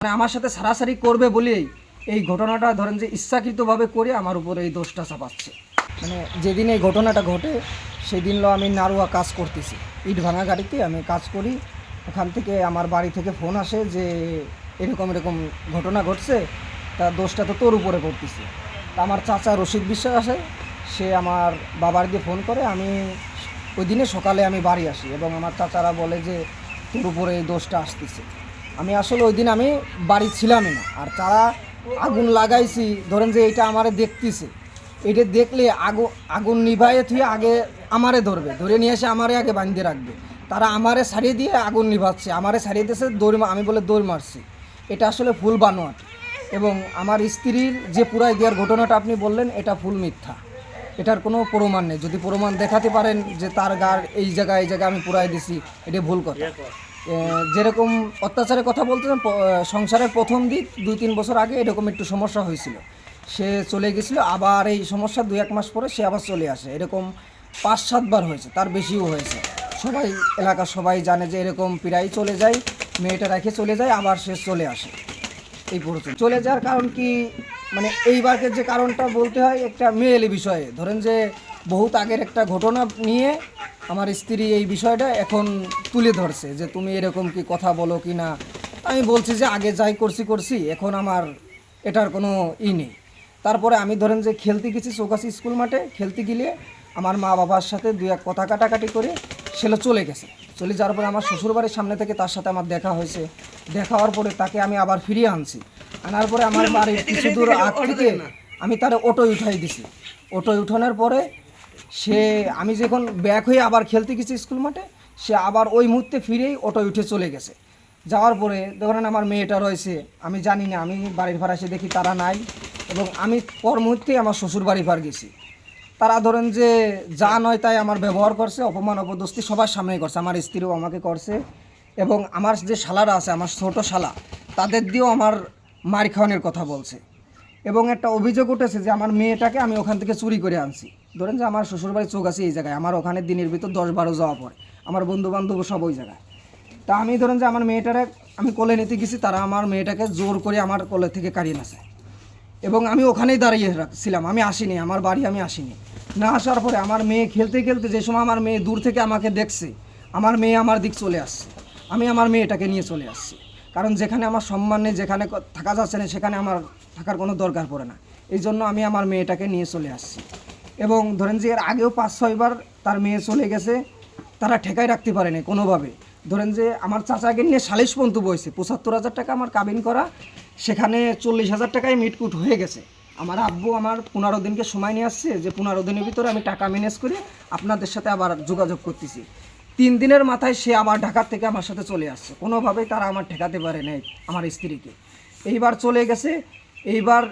মানে আমার সাথে সারাসারি করবে বলেই এই ঘটনাটা ধরেন যে ইচ্ছাকৃতভাবে করে আমার উপরে এই দোষটা চাপাচ্ছে। মানে যেদিন এই ঘটনাটা ঘটে সেদিনও আমি নারুয়া কাজ করতেছি, ইট ভাঙা গাড়িতে আমি কাজ করি। ওখান থেকে আমার বাড়ি থেকে ফোন আসে যে এরকম এরকম ঘটনা ঘটছে, তা দোষটা তো তোর উপরে পড়তেছে। তা আমার চাচা রশিদ বিশ্বাস আসে, সে আমার বাবার দিয়ে ফোন করে। আমি ওই দিনে সকালে আমি বাড়ি আসি এবং আমার চাচারা বলে যে তোর উপরে এই দোষটা আসতেছে। আমি আসলে ওই দিন আমি বাড়ি ছিলামই না, আর তারা আগুন লাগাইছি ধরেন যে এইটা আমারে দেখতেছে, এটা দেখলে আগুন নিভাইয়ে তুই আগে আমারে ধরবে, ধরে নিয়ে এসে আমারে আগে বাঁধিয়ে রাখবে। তারা আমারে ছাড়িয়ে দিয়ে আগুন নিভাচ্ছে, আমারে ছাড়িয়ে দিয়েছে আমি বলে দৌড় মারছি। এটা আসলে ফুল বানোয়াট। এবং আমার স্ত্রীর যে পুরাই দেওয়ার ঘটনাটা আপনি বললেন, এটা ফুল মিথ্যা। এটার কোনো প্রমাণ নেই। যদি প্রমাণ দেখাতে পারেন যে তার গার এই জায়গায় আমি পুরাই দিছি, এটা ভুল কথা। যেরকম অত্যাচারের কথা বলতেছেন, সংসারের প্রথম দিক 2-3 বছর আগে এরকম একটু সমস্যা হয়েছিল, সে চলে গেছিলো। আবার এই সমস্যা 2-1 মাস পরে সে আবার চলে আসে। এরকম 5-7 বার হয়েছে, তার বেশিও হয়েছে। সবাই এলাকার সবাই জানে যে এরকম প্রায় চলে যায়, মেয়েটা রেখে চলে যায়, আবার সে চলে আসে। এই পর্যন্ত চলে যাওয়ার কারণ কি, মানে এইবারকে যে কারণটা বলতে হয় একটা মেয়েলি বিষয়ে, ধরেন যে বহুত আগের একটা ঘটনা নিয়ে আমার স্ত্রী এই বিষয়টা এখন তুলে ধরছে যে তুমি এরকম কি কথা বলো কি না। আমি বলছি যে আগে যাই করছি, এখন আমার এটার কোনো নেই। তারপরে আমি ধরেন যে খেলতে গেছি চৌকাছি স্কুল মাঠে, খেলতে গেলে আমার মা বাবার সাথে 2-1 কথা কাটাকাটি করে সেটা চলে গেছে। চলে যাওয়ার পরে আমার শ্বশুরবাড়ির সামনে থেকে তার সাথে আমার দেখা হয়েছে। দেখা হওয়ার পরে তাকে আমি আবার ফিরিয়ে আনছি। আনার পরে আমার বাড়ির কিছু দূর আগ থেকে আমি তার অটোয় উঠাই দিছি। অটোয় উঠানোর পরে আমি যখন ব্যাক হয়ে আবার খেলতে গেছি স্কুল মাঠে, সে আবার ওই মুহূর্তে ফিরেই অটোয় উঠে চলে গেছে। যাওয়ার পরে ধরেন আমার মেয়েটা রয়েছে, আমি জানি না, আমি বাড়ির ভাড়া এসে দেখি তারা নাই। এবং আমি পর মুহূর্তেই আমার শ্বশুর বাড়ি ভাড় গেছি। তারা ধরেন যে যা নয় তাই আমার ব্যবহার করছে, অপমান অপদস্থি সবার সামনেই করছে, আমার স্ত্রীও আমাকে করছে। এবং আমার যে শালারা আছে, আমার ছোট শালা, তাদের দিয়েও আমার মার খাওয়ানোর কথা বলছে। এবং একটা অভিযোগ উঠেছে যে আমার মেয়েটাকে আমি ওখান থেকে চুরি করে আনছি। ধরেন যে আমার শ্বশুরবাড়ি চৌকাছি এই জায়গায়, আমার ওখানে দিনের ভিতর 10-12 যাওয়া পড়ে, আমার বন্ধুবান্ধব সব ওই জায়গায়। তা আমি ধরেন যে আমার মেয়েটারে আমি কোলে নিতে গেছি, তারা আমার মেয়েটাকে জোর করে আমার কোলে থেকে কাড়িয়ে নেছে। এবং আমি ওখানেই দাঁড়িয়ে রাখছিলাম, আমি আসিনি, আমার বাড়ি আমি আসিনি। না আসার পরে আমার মেয়ে খেলতে খেলতে যে সময় আমার মেয়ে দূর থেকে আমাকে দেখছে, আমার মেয়ে আমার দিক চলে আসছে। আমি আমার মেয়েটাকে নিয়ে চলে আসছি, কারণ যেখানে আমার সম্মান নেই, যেখানে থাকা যাচ্ছে না, সেখানে আমার থাকার কোনো দরকার পড়ে না। এই জন্য আমি আমার মেয়েটাকে নিয়ে চলে আসছি। এবং ধরেন যে এর আগেও 5-6 বার তার মেয়ে চলে গেছে, তারা ঠেকাই রাখতে পারেনি কোনোভাবে। ধরেন যে আমার চাচাকে নিয়ে সালিশ পর্যন্ত বইছে, 75,000 টাকা আমার কাবিন করা, সেখানে 40,000 টাকায় মিটকুট হয়ে গেছে। আমার আব্বু আমার 15 দিনকে সময় নিয়ে আসছে যে 15 দিনের ভিতরে আমি টাকা ম্যানেজ করে আপনাদের সাথে আবার যোগাযোগ করতেছি। 3 দিনের মাথায় সে আবার ঢাকার থেকে আমার সাথে চলে আসছে। কোনোভাবেই তারা আমার ঠেকাতে পারে নাই আমার স্ত্রীকে। এইবার চলে গেছে, এইবার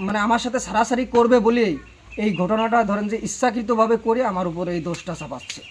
মানে আমার সাথে সারাসারি করবে বলেই এই ঘটনাটা ধরেন যে ইচ্ছাকৃতভাবে করে আমার উপরে এই দোষটা চাপাচ্ছে।